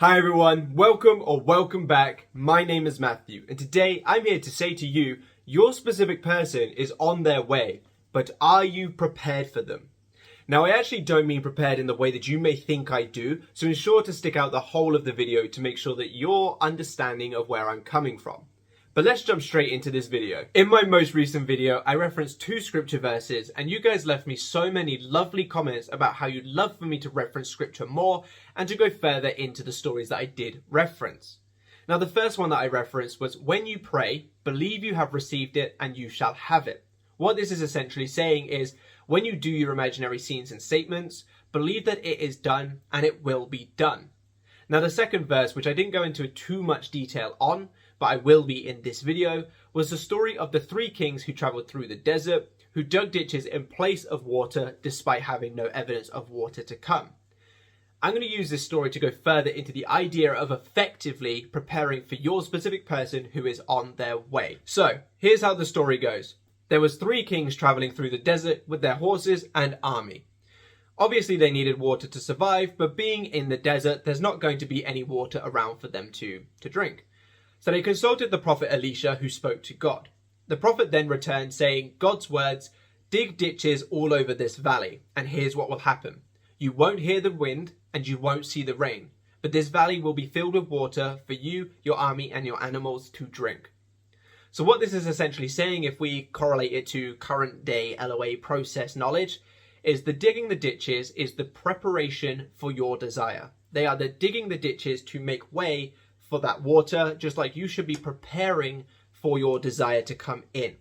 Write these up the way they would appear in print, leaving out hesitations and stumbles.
Hi everyone, welcome back. My name is Matthew, and today I'm here to say to you, your specific person is on their way, but are you prepared for them? Now, I actually don't mean prepared in the way that you may think I do, so ensure to stick out the whole of the video to make sure that you're understanding of where I'm coming from. But let's jump straight into this video. In my most recent video, I referenced 2 scripture verses, and you guys left me so many lovely comments about how you'd love for me to reference scripture more and to go further into the stories that I did reference. Now, the first one that I referenced was, when you pray, believe you have received it and you shall have it. What this is essentially saying is, when you do your imaginary scenes and statements, believe that it is done and it will be done. Now, the second verse, which I didn't go into too much detail on, but I will be in this video, was the story of the 3 kings who traveled through the desert, who dug ditches in place of water despite having no evidence of water to come. I'm going to use this story to go further into the idea of effectively preparing for your specific person who is on their way. So, here's how the story goes. There was 3 kings traveling through the desert with their horses and army. Obviously, they needed water to survive, but being in the desert, there's not going to be any water around for them to drink. So they consulted the prophet Elisha, who spoke to God. The prophet then returned saying, God's words, dig ditches all over this valley, and here's what will happen. You won't hear the wind, and you won't see the rain, but this valley will be filled with water for you, your army, and your animals to drink. So what this is essentially saying, if we correlate it to current day LOA process knowledge, is the digging the ditches is the preparation for your desire. They are the digging the ditches to make way for that water, just like you should be preparing for your desire to come in.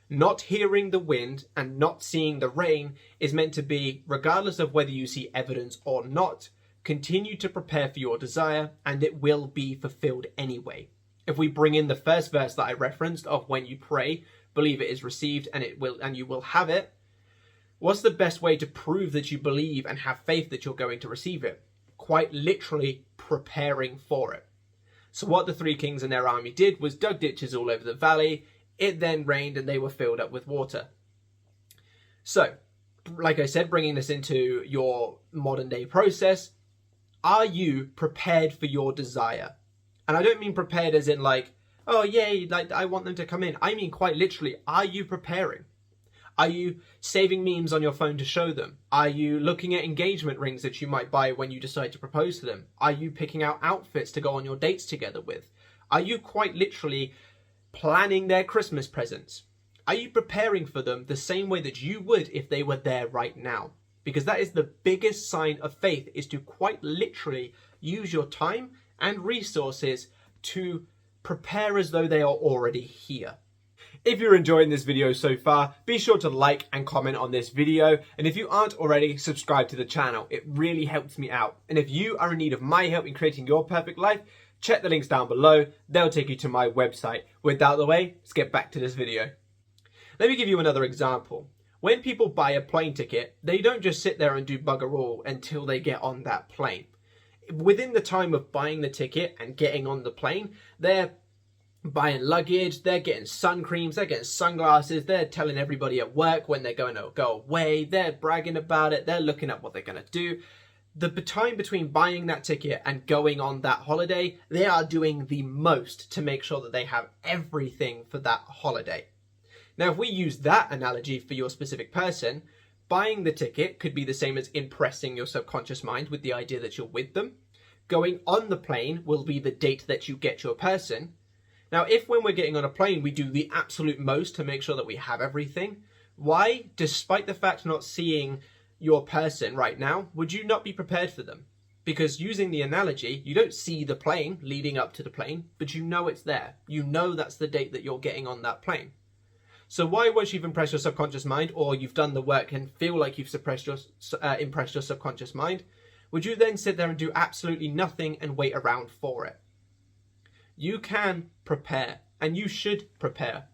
Not hearing the wind and not seeing the rain is meant to be, regardless of whether you see evidence or not, continue to prepare for your desire and it will be fulfilled anyway. If we bring in the first verse that I referenced of, when you pray, believe it is received and you will have it, what's the best way to prove that you believe and have faith that you're going to receive it? Quite literally preparing for it. So what the 3 kings and their army did was dug ditches all over the valley. It then rained and they were filled up with water. So, like I said, bringing this into your modern day process, are you prepared for your desire? And I don't mean prepared as in like, oh yay, like I want them to come in. I mean quite literally, are you preparing? Are you saving memes on your phone to show them? Are you looking at engagement rings that you might buy when you decide to propose to them? Are you picking out outfits to go on your dates together with? Are you quite literally planning their Christmas presents? Are you preparing for them the same way that you would if they were there right now? Because that is the biggest sign of faith, is to quite literally use your time and resources to prepare as though they are already here. If you're enjoying this video so far, be sure to like and comment on this video. And if you aren't already, subscribe to the channel. It really helps me out. And if you are in need of my help in creating your perfect life, check the links down below. They'll take you to my website. With that out of the way, let's get back to this video. Let me give you another example. When people buy a plane ticket, they don't just sit there and do bugger all until they get on that plane. Within the time of buying the ticket and getting on the plane, they're buying luggage, they're getting sun creams, they're getting sunglasses, they're telling everybody at work when they're going to go away, they're bragging about it, they're looking at what they're going to do. The time between buying that ticket and going on that holiday, they are doing the most to make sure that they have everything for that holiday. Now, if we use that analogy for your specific person, buying the ticket could be the same as impressing your subconscious mind with the idea that you're with them. Going on the plane will be the date that you get your person. Now, if when we're getting on a plane, we do the absolute most to make sure that we have everything, why, despite the fact not seeing your person right now, would you not be prepared for them? Because using the analogy, you don't see the plane leading up to the plane, but you know it's there. You know that's the date that you're getting on that plane. So why, once you've impressed your subconscious mind, or you've done the work and feel like you've impressed your subconscious mind, would you then sit there and do absolutely nothing and wait around for it? You can prepare, and you should prepare.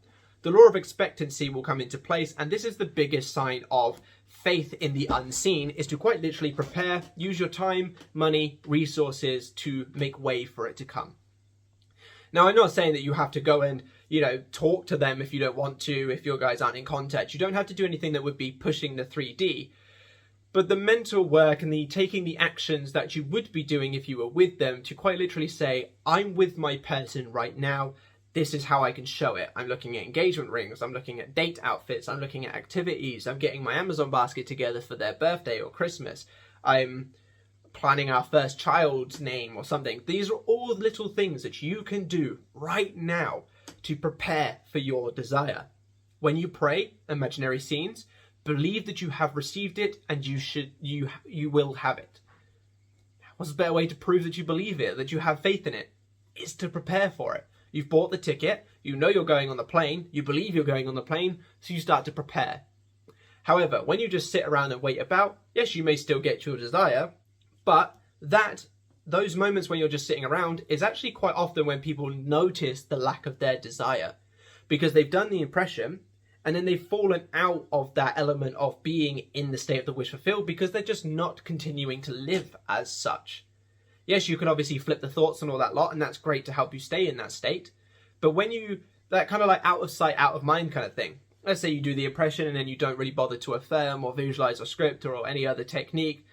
The law of expectancy will come into place, and this is the biggest sign of faith in the unseen, is to quite literally prepare, use your time, money, resources to make way for it to come. Now, I'm not saying that you have to go and, talk to them if you don't want to, if your guys aren't in contact. You don't have to do anything that would be pushing the 3D. But the mental work and the taking the actions that you would be doing if you were with them to quite literally say, I'm with my person right now. This is how I can show it. I'm looking at engagement rings. I'm looking at date outfits. I'm looking at activities. I'm getting my Amazon basket together for their birthday or Christmas. I'm planning our first child's name or something. These are all little things that you can do right now to prepare for your desire. When you pray, imaginary scenes, believe that you have received it and you will have it. What's a better way to prove that you believe it, that you have faith in it? Is to prepare for it. You've bought the ticket, you know you're going on the plane, you believe you're going on the plane, so you start to prepare. However, when you just sit around and wait about, yes, you may still get your desire, but those moments when you're just sitting around is actually quite often when people notice the lack of their desire, because they've done the impression and then they've fallen out of that element of being in the state of the wish fulfilled because they're just not continuing to live as such. Yes, you can obviously flip the thoughts and all that lot, and that's great to help you stay in that state. But when that kind of like out of sight, out of mind kind of thing, let's say you do the impression and then you don't really bother to affirm or visualize or script or any other technique,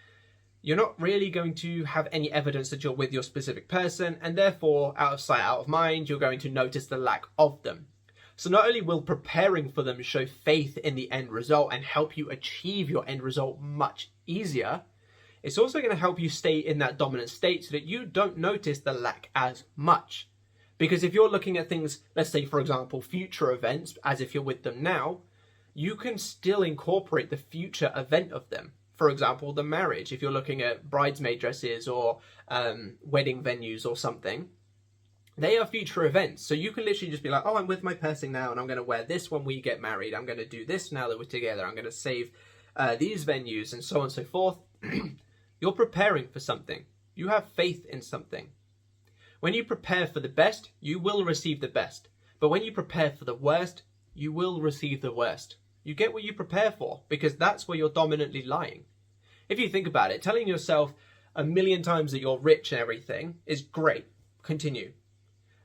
you're not really going to have any evidence that you're with your specific person, and therefore, out of sight, out of mind, you're going to notice the lack of them. So not only will preparing for them show faith in the end result and help you achieve your end result much easier, it's also going to help you stay in that dominant state so that you don't notice the lack as much. Because if you're looking at things, let's say, for example, future events, as if you're with them now, you can still incorporate the future event of them. For example, the marriage, if you're looking at bridesmaid dresses or wedding venues or something, they are future events. So you can literally just be like, oh, I'm with my person now and I'm going to wear this when we get married. I'm going to do this now that we're together. I'm going to save these venues and so on and so forth. You're preparing for something. You have faith in something. When you prepare for the best, you will receive the best. But when you prepare for the worst, you will receive the worst. You get what you prepare for because that's where you're dominantly lying. If you think about it, telling yourself 1,000,000 times that you're rich and everything is great. Continue.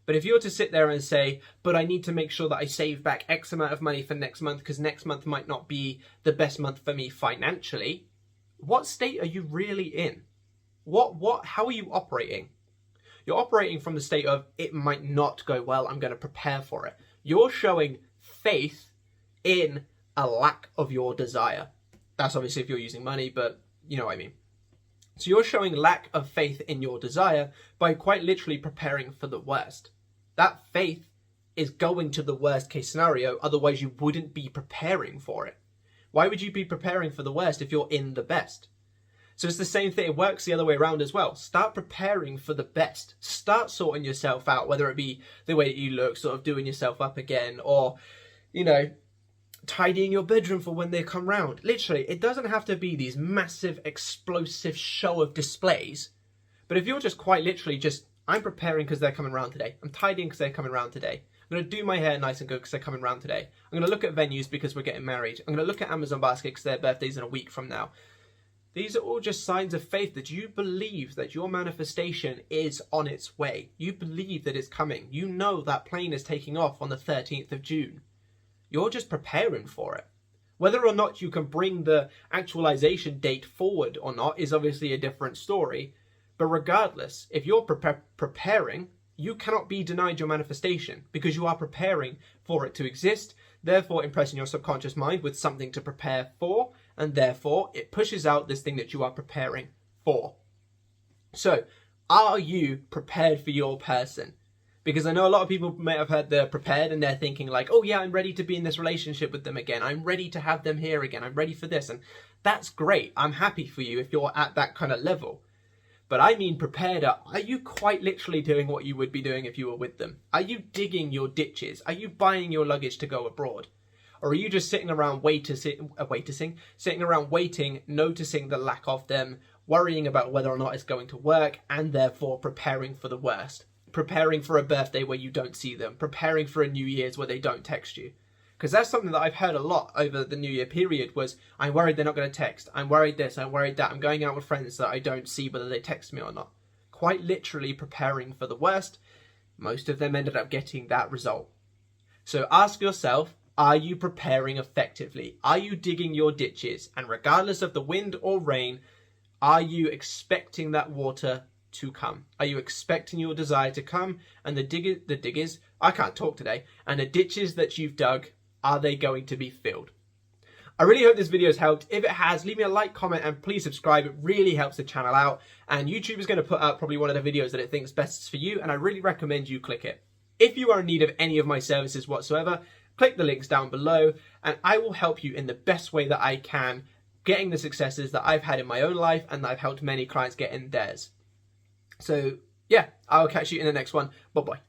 But if you're to sit there and say, but I need to make sure that I save back X amount of money for next month because next month might not be the best month for me financially, what state are you really in? How are you operating? You're operating from the state of, it might not go well, I'm going to prepare for it. You're showing faith in a lack of your desire. That's obviously if you're using money, but you know what I mean. So you're showing lack of faith in your desire by quite literally preparing for the worst. That faith is going to the worst case scenario, otherwise you wouldn't be preparing for it. Why would you be preparing for the worst if you're in the best? So it's the same thing, it works the other way around as well. Start preparing for the best. Start sorting yourself out, whether it be the way that you look, sort of doing yourself up again, or, tidying your bedroom for when they come round. Literally, it doesn't have to be these massive, explosive show of displays. But if you're just quite literally I'm preparing because they're coming round today. I'm tidying because they're coming round today. I'm going to do my hair nice and good because they're coming round today. I'm going to look at venues because we're getting married. I'm going to look at Amazon basket because their birthday's in a week from now. These are all just signs of faith that you believe that your manifestation is on its way. You believe that it's coming. You know that plane is taking off on the 13th of June. You're just preparing for it. Whether or not you can bring the actualization date forward or not is obviously a different story. But regardless, if you're preparing, you cannot be denied your manifestation because you are preparing for it to exist, therefore impressing your subconscious mind with something to prepare for, and therefore it pushes out this thing that you are preparing for. So, are you prepared for your person? Because I know a lot of people may have heard they're prepared and they're thinking like, oh yeah, I'm ready to be in this relationship with them again. I'm ready to have them here again. I'm ready for this. And that's great. I'm happy for you if you're at that kind of level. But I mean prepared, are you quite literally doing what you would be doing if you were with them? Are you digging your ditches? Are you buying your luggage to go abroad? Or are you just sitting around sitting around waiting, noticing the lack of them, worrying about whether or not it's going to work, and therefore preparing for the worst? Preparing for a birthday where you don't see them, preparing for a New Year's where they don't text you. Because that's something that I've heard a lot over the New Year period was, I'm worried they're not going to text. I'm worried this, I'm worried that. I'm going out with friends that I don't see whether they text me or not. Quite literally preparing for the worst. Most of them ended up getting that result. So ask yourself, Are you preparing effectively? Are you digging your ditches? And regardless of the wind or rain, are you expecting that water to come? Are you expecting your desire to come? And the diggers, I can't talk today, and the ditches that you've dug, are they going to be filled? I really hope this video has helped. If it has, leave me a like, comment, and please subscribe. It really helps the channel out. And YouTube is going to put out probably one of the videos that it thinks best for you, and I really recommend you click it. If you are in need of any of my services whatsoever, click the links down below, and I will help you in the best way that I can, getting the successes that I've had in my own life and that I've helped many clients get in theirs. So yeah, I'll catch you in the next one. Bye-bye.